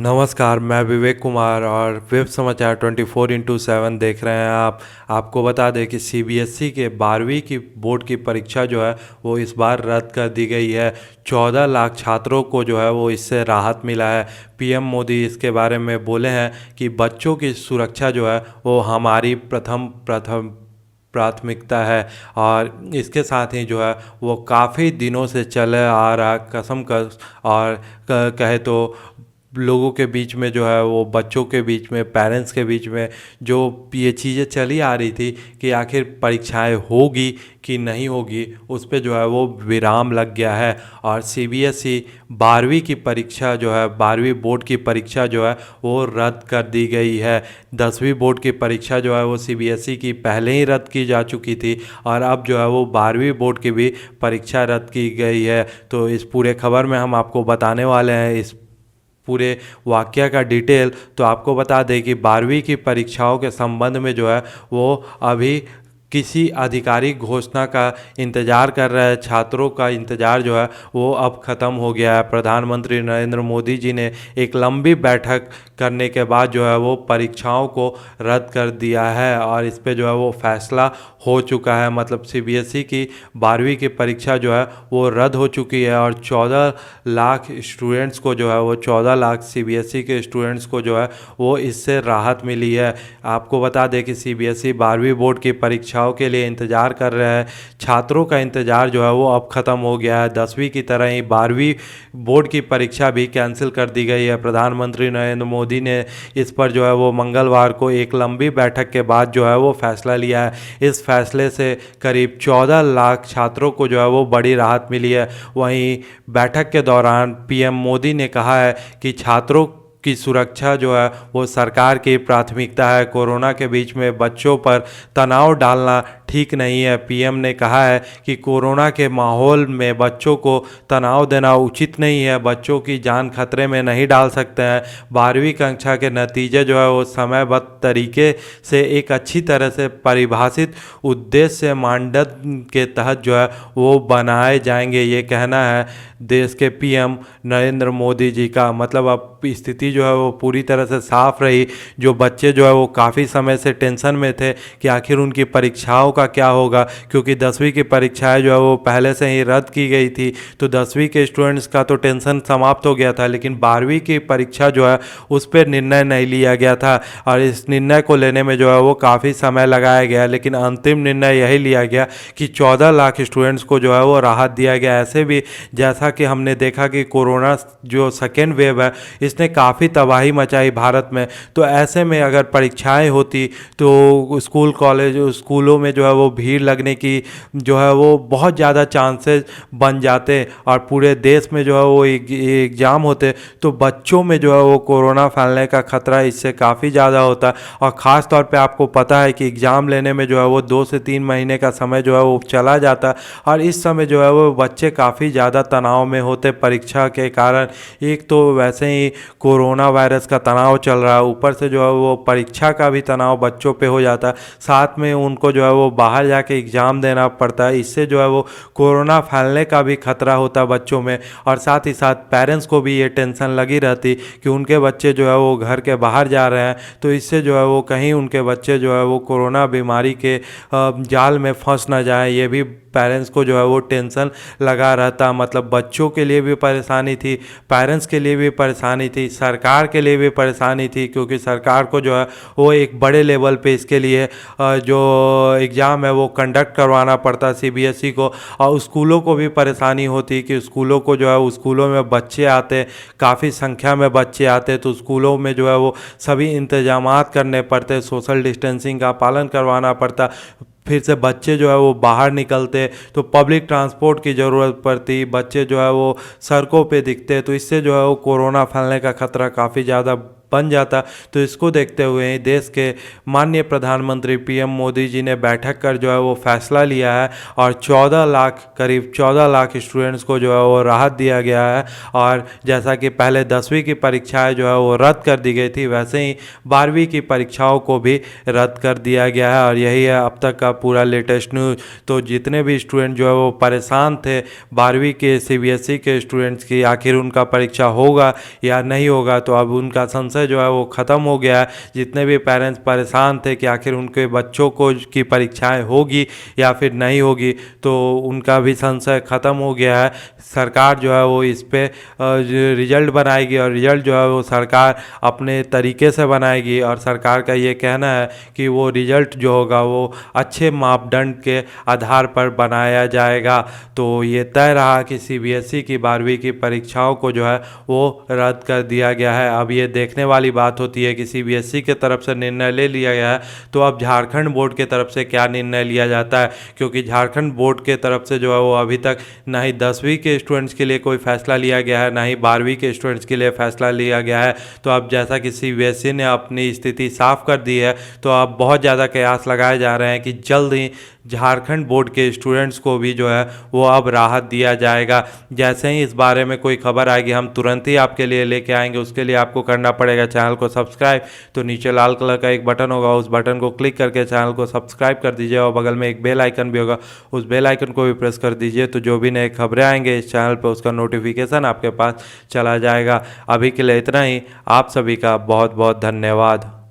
नमस्कार, मैं विवेक कुमार और वेब समाचार 24x7 देख रहे हैं आप। आपको बता दें कि सीबीएसई के 12वीं की बोर्ड की परीक्षा जो है वो इस बार रद्द कर दी गई है। 14 लाख छात्रों को जो है वो इससे राहत मिला है। पीएम मोदी इसके बारे में बोले हैं कि बच्चों की सुरक्षा जो है वो हमारी प्रथम प्राथमिकता है। और इसके साथ ही जो है वो काफ़ी दिनों से चले आ रहा कसमकस और कहे तो लोगों के बीच में जो है वो बच्चों के बीच में पेरेंट्स के बीच में जो ये चीज़ें चली आ रही थी कि आखिर परीक्षाएं होगी कि नहीं होगी, उस पे जो है वो विराम लग गया है। और सीबीएसई 12वीं की परीक्षा जो है 12वीं बोर्ड की परीक्षा जो है वो रद्द कर दी गई है। 10वीं बोर्ड की परीक्षा जो है वो सीबीएसई की पहले ही रद्द की जा चुकी थी और अब जो है वो 12वीं बोर्ड की भी परीक्षा रद्द की गई है। तो इस पूरे खबर में हम आपको बताने वाले हैं इस पूरे वाक़या का डिटेल। तो आपको बता दें कि 12वीं की परीक्षाओं के संबंध में जो है वो अभी किसी आधिकारिक घोषणा का इंतज़ार कर रहे हैं। छात्रों का इंतज़ार जो है वो अब ख़त्म हो गया है। प्रधानमंत्री नरेंद्र मोदी जी ने एक लंबी बैठक करने के बाद जो है वो परीक्षाओं को रद्द कर दिया है और इस पे जो है वो फैसला हो चुका है। मतलब सीबीएसई की 12वीं की परीक्षा जो है वो रद्द हो चुकी है और 14 लाख स्टूडेंट्स को जो है वो 14 लाख सीबीएसई के स्टूडेंट्स को जो है वो इससे राहत मिली है। आपको बता दें कि सीबीएसई 12वीं बोर्ड की परीक्षाओं के लिए इंतज़ार कर रहे हैं। छात्रों का इंतज़ार जो है वो अब ख़त्म हो गया है। 10वीं की तरह ही 12वीं बोर्ड की परीक्षा भी कैंसिल कर दी गई है। प्रधानमंत्री नरेंद्र मोदी ने इस पर जो है वो मंगलवार को एक लंबी बैठक के बाद जो है वो फैसला लिया है। इस फैसले से करीब 14 लाख छात्रों को जो है वो बड़ी राहत मिली है। वहीं बैठक के दौरान पीएम मोदी ने कहा है कि छात्रों की सुरक्षा जो है वो सरकार की प्राथमिकता है। कोरोना के बीच में बच्चों पर तनाव डालना ठीक नहीं है। पीएम ने कहा है कि कोरोना के माहौल में बच्चों को तनाव देना उचित नहीं है। बच्चों की जान खतरे में नहीं डाल सकते हैं। 12वीं कक्षा के नतीजे जो है वो समयबद्ध तरीके से एक अच्छी तरह से परिभाषित उद्देश्य मानदंड के तहत जो है वो बनाए जाएंगे, ये कहना है देश के पीएम नरेंद्र मोदी जी का। मतलब अब स्थिति जो है वो पूरी तरह से साफ रही। जो बच्चे जो है वो काफ़ी समय से टेंशन में थे कि आखिर उनकी परीक्षाओं का क्या होगा, क्योंकि 10वीं की परीक्षाएं जो है वो पहले से ही रद्द की गई थी। तो 10वीं के स्टूडेंट्स का तो टेंशन समाप्त हो गया था, लेकिन 12वीं की परीक्षा जो है उस पर निर्णय नहीं लिया गया था और इस निर्णय को लेने में जो है वो काफ़ी समय लगाया गया। लेकिन अंतिम निर्णय यही लिया गया कि 14 लाख स्टूडेंट्स को जो है वो राहत दिया गया। ऐसे भी जैसा कि हमने देखा कि कोरोना जो सेकेंड वेव है इसने काफ़ी तबाही मचाई भारत में। तो ऐसे में अगर परीक्षाएं होती तो स्कूल कॉलेज स्कूलों में जो है वो भीड़ लगने की जो है वो बहुत ज़्यादा चांसेस बन जाते और पूरे देश में जो है वो एग्ज़ाम होते तो बच्चों में जो है वो कोरोना फैलने का खतरा इससे काफ़ी ज़्यादा होता। और ख़ास तौर पे आपको पता है कि एग्ज़ाम लेने में जो है वो 2 से 3 महीने का समय जो है वो चला जाता और इस समय जो है वो बच्चे काफ़ी ज़्यादा तनाव में होते परीक्षा के कारण। एक तो वैसे ही कोरोना वायरस का तनाव चल रहा है, ऊपर से जो है वो परीक्षा का भी तनाव बच्चों पे हो जाता है, साथ में उनको जो है वो बाहर जाके एग्ज़ाम देना पड़ता है। इससे जो है वो कोरोना फैलने का भी खतरा होता है बच्चों में। और साथ ही साथ पेरेंट्स को भी ये टेंशन लगी रहती कि उनके बच्चे जो है वो घर के बाहर जा रहे हैं, तो इससे जो है वो कहीं उनके बच्चे जो है वो कोरोना बीमारी के जाल में फंस ना जाए, ये भी पेरेंट्स को जो है वो टेंशन लगा रहता। मतलब बच्चों के लिए भी परेशानी थी, पेरेंट्स के लिए भी परेशानी थी, सरकार के लिए भी परेशानी थी, क्योंकि सरकार को जो है वो एक बड़े लेवल पे इसके लिए जो एग्ज़ाम है वो कंडक्ट करवाना पड़ता सीबीएसई को। और स्कूलों को भी परेशानी होती कि स्कूलों को जो है स्कूलों में बच्चे आते, काफ़ी संख्या में बच्चे आते, तो स्कूलों में जो है वो सभी इंतजामात करने पड़ते, सोशल डिस्टेंसिंग का पालन करवाना पड़ता। फिर से बच्चे जो है वो बाहर निकलते तो पब्लिक ट्रांसपोर्ट की ज़रूरत पड़ती, बच्चे जो है वो सड़कों पे दिखते, तो इससे जो है वो कोरोना फैलने का खतरा काफ़ी ज़्यादा बन जाता। तो इसको देखते हुए ही देश के माननीय प्रधानमंत्री पीएम मोदी जी ने बैठक कर जो है वो फैसला लिया है और 14 लाख करीब 14 लाख स्टूडेंट्स को जो है वो राहत दिया गया है। और जैसा कि पहले 10वीं की परीक्षाएं जो है वो रद्द कर दी गई थी, वैसे ही 12वीं की परीक्षाओं को भी रद्द कर दिया गया है। और यही है अब तक का पूरा लेटेस्ट न्यूज़। तो जितने भी स्टूडेंट जो है वो परेशान थे 12वीं के सीबीएसई के स्टूडेंट्स की आखिर उनका परीक्षा होगा या नहीं होगा, तो अब उनका संशय जो है वो ख़त्म हो गया है। जितने भी पेरेंट्स परेशान थे कि आखिर उनके बच्चों को की परीक्षाएं होगी या फिर नहीं होगी, तो उनका भी संशय ख़त्म हो गया है। सरकार जो है वो इस पे रिजल्ट बनाएगी और रिजल्ट जो है वो सरकार अपने तरीके से बनाएगी। और सरकार का ये कहना है कि वो रिजल्ट जो होगा वो अच्छे मापदंड के आधार पर बनाया जाएगा। तो ये तय रहा कि सीबीएसई की 12वीं की परीक्षाओं को जो है वो रद्द कर दिया गया है। अब ये देखने वाली बात होती है कि सीबीएसई के तरफ से निर्णय ले लिया गया है, तो अब झारखंड बोर्ड के तरफ से क्या निर्णय लिया जाता है, क्योंकि झारखंड बोर्ड के तरफ से जो है वो अभी तक ना ही 10वीं के स्टूडेंट्स के लिए कोई फैसला लिया गया है, ना ही 12वीं के स्टूडेंट्स के लिए फैसला लिया गया है। तो अब जैसा कि सीबीएसई ने अपनी स्थिति साफ कर दी है, तो अब बहुत ज़्यादा कयास लगाए जा रहे हैं कि जल्द ही झारखंड बोर्ड के स्टूडेंट्स को भी जो है वो अब राहत दिया जाएगा। जैसे ही इस बारे में कोई खबर आएगी हम तुरंत ही आपके लिए लेके आएंगे। उसके लिए आपको करना पड़ेगा चैनल को सब्सक्राइब। तो नीचे लाल कलर का एक बटन होगा, उस बटन को क्लिक करके चैनल को सब्सक्राइब कर दीजिए और बगल में एक बेल आइकन भी होगा, उस बेल आइकन को भी प्रेस कर दीजिए। तो जो भी नए खबरें आएंगे इस चैनल पर उसका नोटिफिकेशन आपके पास चला जाएगा। अभी के लिए इतना ही। आप सभी का बहुत बहुत धन्यवाद।